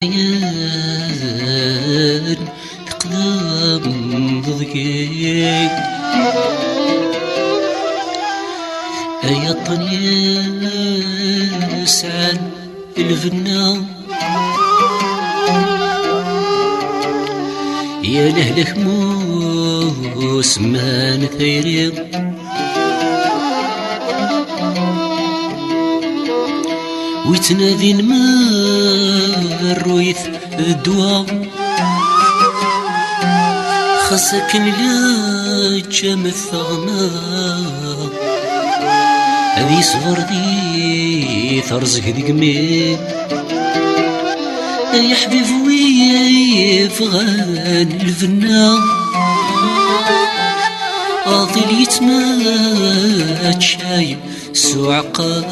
عيان تقدم ضدقي أيا طنيس عن الفنا يا لهلك موس مان ثيري ويتنادي الرويث الدواء خاصك لا جام الثغمة هذي صغر دي ثرزك ديك مين يا حبيب ويف غان الفنا أضل يتمات شاي سعقا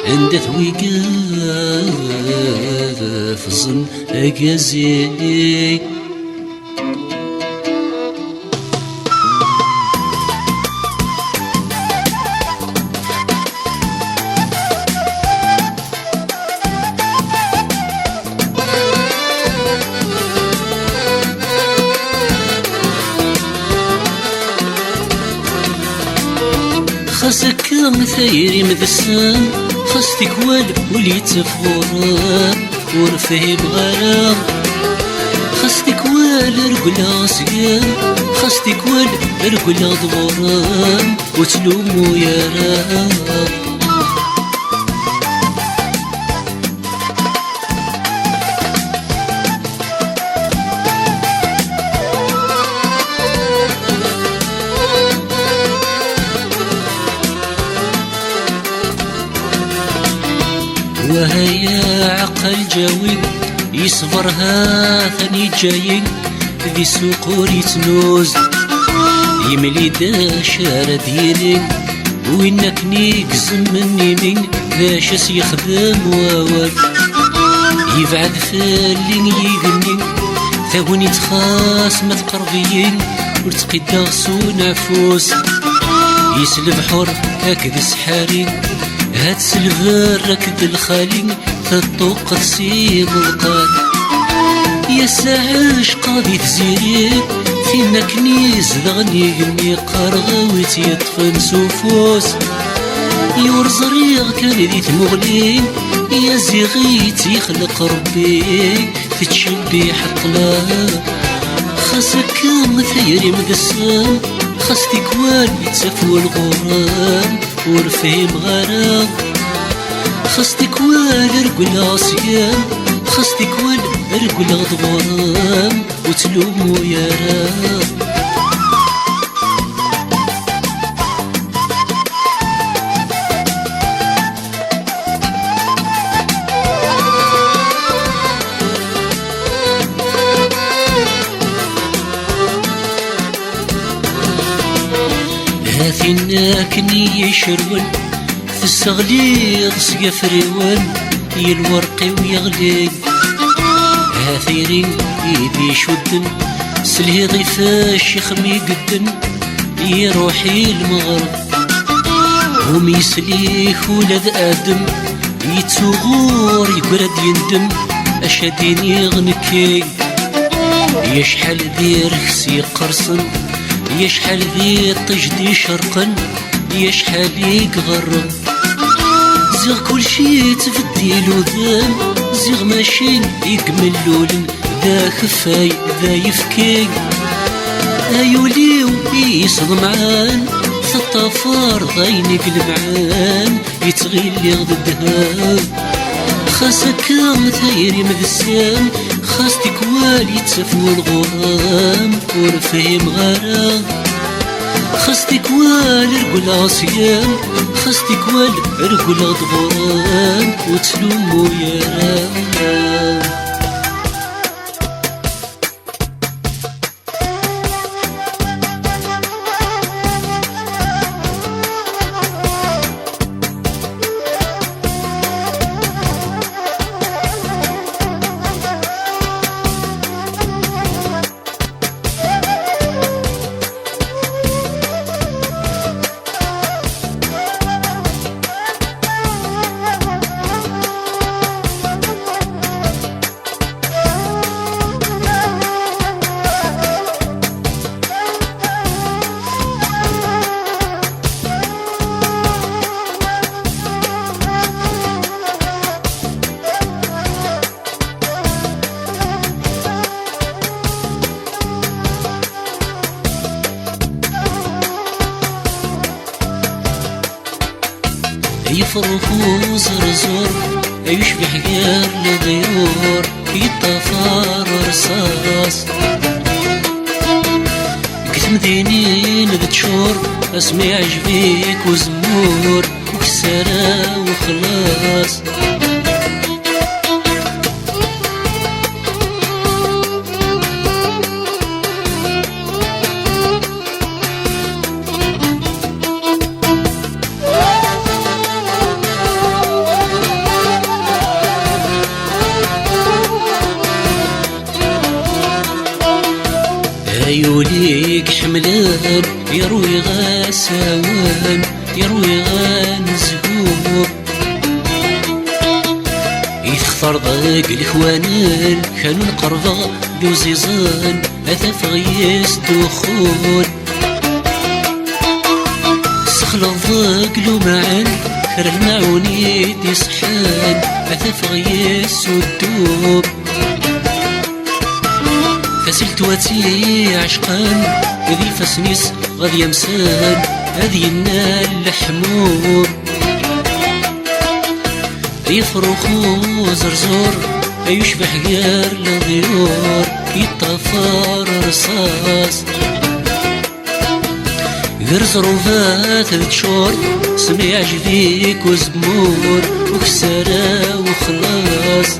عند ثويقاف ظن أجازي خاصك مثيري مذسام خاصتك والي تفغورا ورفهم غرام خاصتك والرقلا صيام خاصتك والرقلا ضغورام وتلومو يا رام وهيا عقل جاوي يصبرها ثاني جايين ذي سوق يتنوز يملي داشار ديالي وينك نيقزم من يمين ذاش يخدم واوال يبعد فالين يقني ثاوني تخاص ما تقربيين ورتقيدا غصون عفوس يسلب حر هكذا سحاري هاد سلفر ركد الخالي تطوق تسيب القاد يا ساعش قاضي تزيري فينا كنيز ذغني قني قرغويت يطفن سوفوس يور زريغ كان ذي تمغلي يا زيغيت يخلق ربي تتشبي حطلا خاصك مثيري مقسم خاصتك والي تسفو الغرام ورفهم غرام خاصتك والرقلا صيام خاصتك والرقلا ضغرام وتلومو يا رام هاثينا كني يشرون في الصغليظ سقفريون يلورقي ويغلي هاثيرين يبي شدن سلهيضي فاش يخمي قدن يروحي المغرب هم يسليك ولد آدم يتوغور يقرد يندم أشادين يغنكي يشحل ذي رخسي قرصن يشحل ذي طجدي شرقا يشحل يقغرب زيغ كل شي تفدي لوذان زيغ ماشي يكمل لولن ذا خفاي ذا يفكي ايولي ويصدمعان ثطافار ضاينك المعان يتغيلي ضدها خاصك مثيري مذسام خاصتك والي تسفو الغرام ورفهم غرام خاصتك والرقلا صيام خاصتك والرقلا ضغرام وتلومو يا رام يفرخ وزرزور يشبح غير لغيور يطفر رصاص كتمدينين بتشور اسمي عجبيك وزمور وكسرة وخلاص عيونيك حملان يروي غاسوان يروي غانزهور يخطر ضاق الإخوانان كانوا نقربا بوزيزان أثاف غياس دخول سخل الضاق لو معان خير المعونيت يصحان أثاف غياس ودوب فسلت واتي عشقان ذي الفسنيس غادي يمسان هذي النال الحموم يفرخ وزرزور يشبح غير لغيور يطفر رصاص غير زروفات تشور سمي عجبيك وزمور وكسرة وخلاص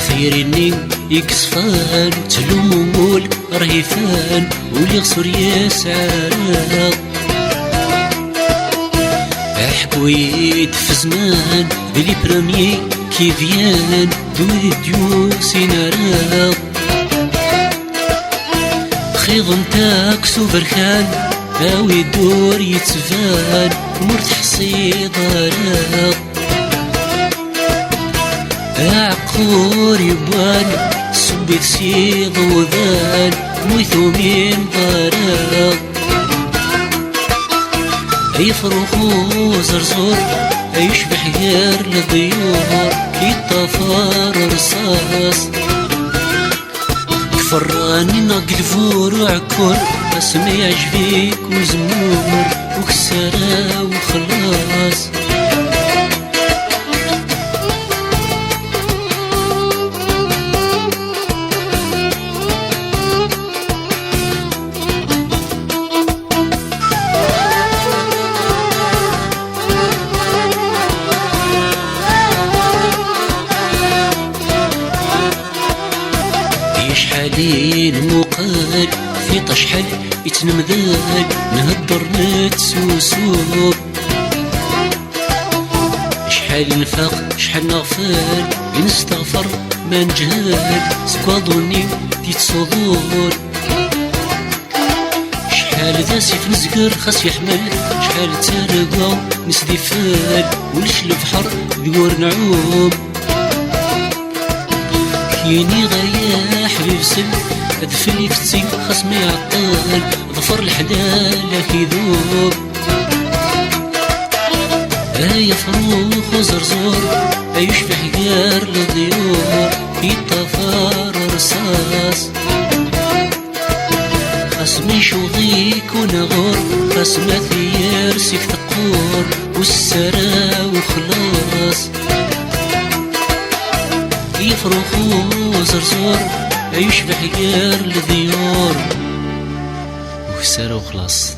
خيرني يكسفان تلومول رهيفان ولي غصر يسعى حكويت في زمان بلي برامي كيفيان دوي ديوسي نارا خيض نتاك سوبرخان هاوي دور يتفان مرتحصي ضرق عقور يبان سبيت سيض وذان مويثو من ضرق يفرخ وزرزور يشبح غير للضيور يطفر رصاص كفراني ناق الفور وعكور اسمي عجبيك وزمور وكسرة وخلاص شحالين مقال في طشحل يتنمذال نهدر نتسوسو شحال نفاق شحال نغفال نستغفر ما نجهال سكواضوني تيتصدور شحال ذا سيف نزقر خاص يحمل شحال تارقا نسدي فال ونش البحر ذور نعوم كيني غايا حبيب سل ادفلي فتي خصمي عطال ظفر الحلال كيذوب يفروخ وزرزور يشبح غير للضيور يطفر رصاص خصمي شوضيك ونغور خصمة ثيار سيك تقور والسرا وخلاص يفرخ وزرزور يشبح غير للضيور وكسرة وخلاص.